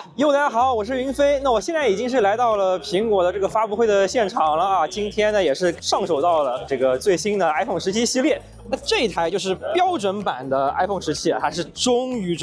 大家好，我是云飞。那我现在已经是来到了苹果的这个发布会的现场了啊。今天呢也是上手到了这个最新的 iPhone 17系列。那这一台就是标准版的 iPhone 17啊，它是终于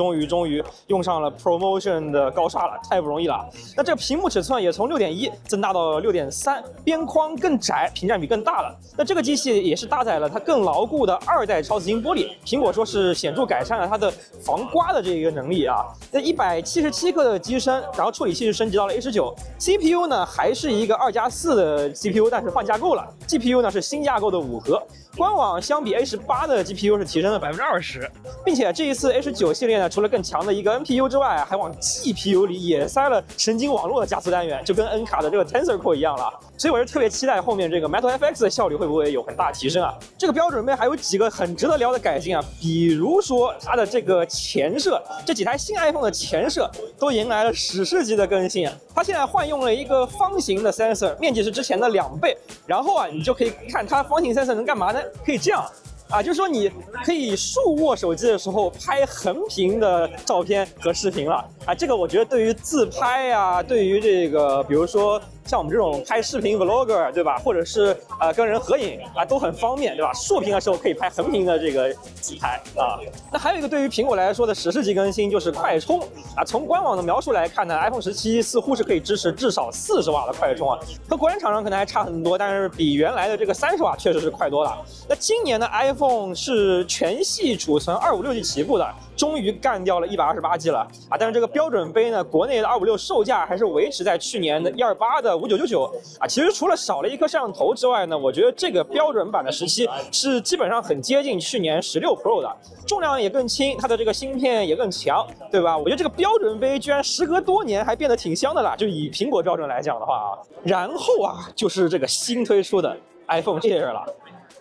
用上了 Promotion 的高刷了，太不容易了。那这个屏幕尺寸也从 6.1 增大到了 6.3， 边框更窄，屏占比更大了。那这个机器也是搭载了它更牢固的2代超紫金玻璃，苹果说是显著改善了它的防刮的这个能力啊。那177克的机身，然后处理器是升级到了 A19，CPU 呢还是一个2+4的 CPU， 但是换架构了 ，GPU 呢是新架构的5核。官网相比 A18 的 GPU 是提升了20%，并且这一次 A19 系列呢，除了更强的一个 NPU 之外，还往 GPU 里也塞了神经网络的加速单元，就跟 N 卡的这个 Tensor Core 一样了。所以我是特别期待后面这个 Metal FX 的效率会不会有很大的提升啊？这个标准杯还有几个很值得聊的改进啊，比如说它的这个前摄，这几台新 iPhone 的前摄都迎来了史诗级的更新啊！它现在换用了一个方形的 sensor， 面积是之前的2倍，然后啊，你就可以看它方形 sensor 能干嘛呢？可以这样。啊，就是说你可以竖握手机的时候拍横屏的照片和视频了啊，这个我觉得对于自拍啊，对于这个比如说像我们这种拍视频 vlogger 对吧，或者是跟人合影啊都很方便对吧？竖屏的时候可以拍横屏的这个自拍啊。那还有一个对于苹果来说的史诗级更新就是快充啊，从官网的描述来看呢 ，iPhone 17似乎是可以支持至少40瓦的快充啊，和国产厂商可能还差很多，但是比原来的这个30瓦确实是快多了。那今年的 iPhone 是全系储存256G 起步的，终于干掉了128G 了啊！但是这个标准杯呢，国内的256售价还是维持在去年的128的5999啊。其实除了少了一颗摄像头之外呢，我觉得这个标准版的17是基本上很接近去年16 Pro 的，重量也更轻，它的这个芯片也更强，对吧？我觉得这个标准杯居然时隔多年还变得挺香的了，就以苹果标准来讲的话啊。然后啊，就是这个新推出的 iPhone Air 了。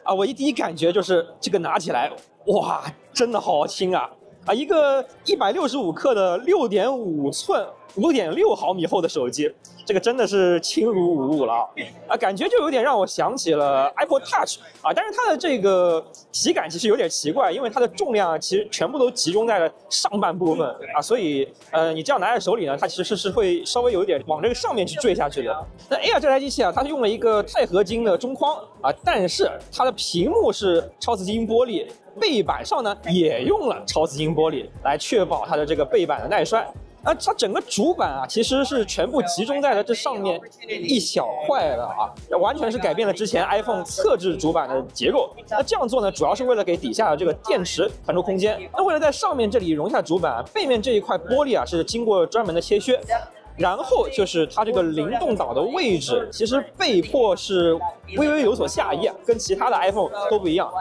啊，我第一感觉就是这个拿起来，哇，真的好轻啊！啊，一个165克的6.5寸、5.6毫米厚的手机，这个真的是轻如无物了啊！感觉就有点让我想起了 Apple Touch 啊，但是它的这个体感其实有点奇怪，因为它的重量其实全部都集中在了上半部分啊，所以你这样拿在手里呢，它其实是会稍微有一点往这个上面去坠下去的。那 Air 这台机器啊，它是用了一个钛合金的中框啊，但是它的屏幕是超紫金玻璃。背板上呢也用了超紫金玻璃来确保它的这个背板的耐摔，它整个主板啊其实是全部集中在了这上面一小块的啊，完全是改变了之前 iPhone 侧置主板的结构。那这样做呢，主要是为了给底下的这个电池腾出空间。那为了在上面这里容下主板，背面这一块玻璃啊是经过专门的切削。然后就是它这个灵动岛的位置，其实被迫是微微有所下移，跟其他的 iPhone 都不一样。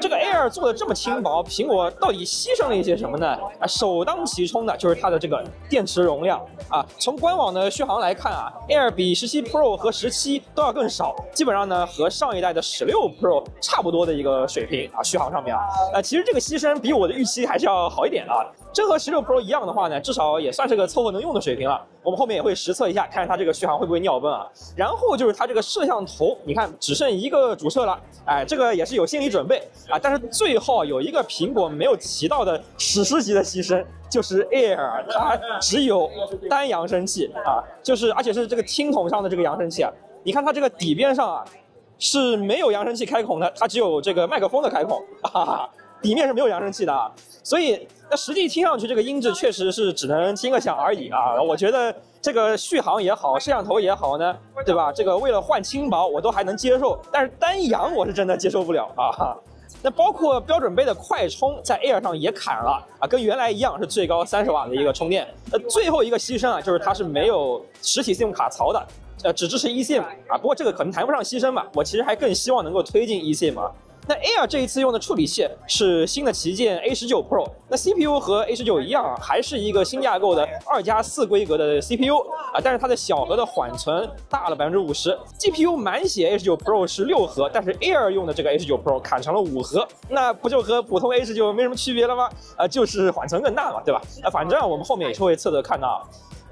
这个 Air 做的这么轻薄，苹果到底牺牲了一些什么呢？啊，首当其冲的就是它的这个电池容量啊。从官网的续航来看啊 ，Air 比17 Pro 和17都要更少，基本上呢和上一代的16 Pro 差不多的一个水平啊，续航上面啊。其实这个牺牲比我的预期还是要好一点的啊。真和16 Pro 一样的话呢，至少也算是个凑合能用的水平了。我们后面也会实测一下，看它这个续航会不会尿崩啊。然后就是它这个摄像头，你看只剩一个主摄了，哎，这个也是有心理准备啊。但是最后有一个苹果没有提到的史诗级的牺牲，就是 Air 它只有单扬声器啊，而且是这个听筒上的这个扬声器啊。你看它这个底边上啊是没有扬声器开孔的，它只有这个麦克风的开孔啊。底面是没有扬声器的啊，所以那实际听上去这个音质确实是只能听个响而已啊。我觉得这个续航也好，摄像头也好呢，对吧？这个为了换轻薄我都还能接受，但是单扬我是真的接受不了啊。那包括标准杯的快充在 Air 上也砍了啊，跟原来一样是最高30瓦的一个充电。最后一个牺牲啊，就是它是没有实体 SIM 卡槽的，只支持 eSIM 啊。不过这个可能谈不上牺牲吧，我其实还更希望能够推进 eSIM 啊。那 Air 这一次用的处理器是新的旗舰 A19 Pro， 那 CPU 和 A19 一样，还是一个新架构的2+4规格的 CPU 啊，但是它的小核的缓存大了50%，GPU 满血 A19 Pro 是6核，但是 Air 用的这个 A19 Pro 砍成了5核，那不就和普通 A19 没什么区别了吗？就是缓存更大嘛，对吧？反正我们后面也是会侧看到。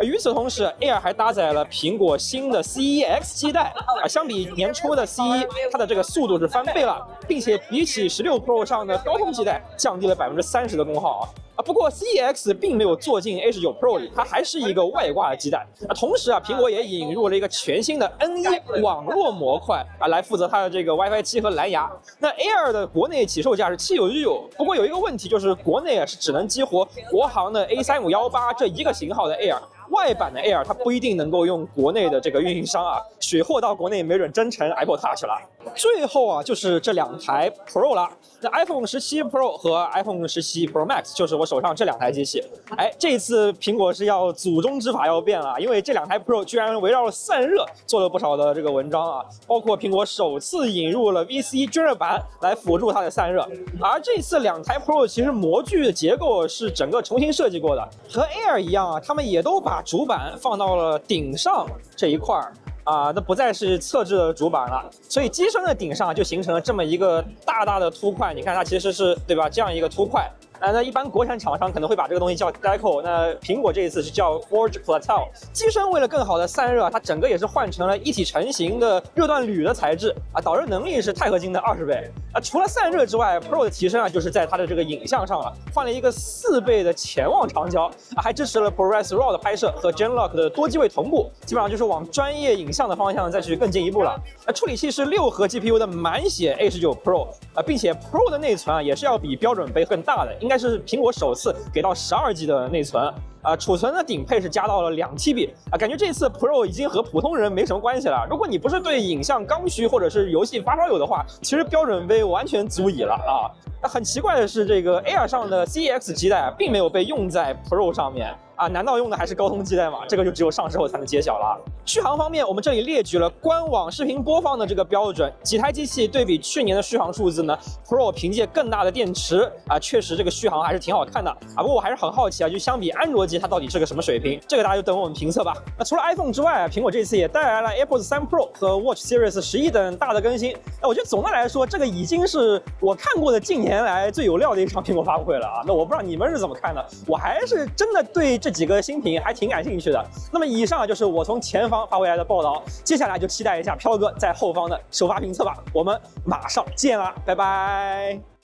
与此同时 ，Air 还搭载了苹果新的 C1X7代啊，相比年初的 C1， 它的这个速度是翻倍了，并且比起16 Pro 上的高通基带降低了30%的功耗啊。啊。不过 CEX 并没有做进 A19 Pro 里，它还是一个外挂的基带。同时啊，苹果也引入了一个全新的 N1 网络模块啊，来负责它的这个 WiFi 7和蓝牙。那 Air 的国内起售价是799，不过有一个问题就是国内啊是只能激活国行的 A3518这一个型号的 Air。外版的 Air 它不一定能够用国内的这个运营商啊，水货到国内没准真成 Apple Touch 了。最后啊，就是这2台 Pro 了。那 iPhone 17 Pro 和 iPhone 17 Pro Max 就是我手上这2台机器。哎，这次苹果是要祖宗之法要变了，因为这2台 Pro 居然围绕了散热做了不少的这个文章啊，包括苹果首次引入了 VC 均热板来辅助它的散热。而这次2台 Pro 其实模具的结构是整个重新设计过的，和 Air 一样啊，他们也都把主板放到了顶上这一块儿。啊，那不再是侧置的主板了，所以机身的顶上就形成了这么一个大大的凸块。你看它其实是对吧？这样一个凸块。那一般国产厂商可能会把这个东西叫 Deco， 那苹果这一次是叫 Forge Plateau。机身为了更好的散热，它整个也是换成了一体成型的热锻铝的材质啊，导热能力是钛合金的20倍。除了散热之外 ，Pro 的提升啊，就是在它的这个影像上了，换了一个4倍的潜望长焦啊，还支持了 ProRes RAW 的拍摄和 Genlock 的多机位同步，基本上就是往专业影像的方向再去更进一步了。处理器是6核 GPU 的满血 A19 Pro 啊，并且 Pro 的内存啊也是要比标准杯更大的，应该是苹果首次给到12G 的内存。储存的顶配是加到了2TB啊，感觉这次 Pro 已经和普通人没什么关系了。如果你不是对影像刚需或者是游戏发烧友的话，其实标准杯完全足矣了啊。很奇怪的是，这个 Air 上的 CEX 基带并没有被用在 Pro 上面啊，难道用的还是高通基带吗？这个就只有上市后才能揭晓了。续航方面，我们这里列举了官网视频播放的这个标准，几台机器对比去年的续航数字呢 ？Pro 凭借更大的电池啊，确实这个续航还是挺好看的啊。不过我还是很好奇啊，就相比安卓机，它到底是个什么水平？这个大家就等我们评测吧。那除了 iPhone 之外，苹果这次也带来了 AirPods 3 Pro 和 Watch Series 11等大的更新。那我觉得总的来说，这个已经是我看过的近年来最有料的一场苹果发布会了啊。那我不知道你们是怎么看的，我还是真的对这几个新品还挺感兴趣的。那么以上就是我从前方发回来的报道，接下来就期待一下飘哥在后方的首发评测吧。我们马上见啦，拜拜。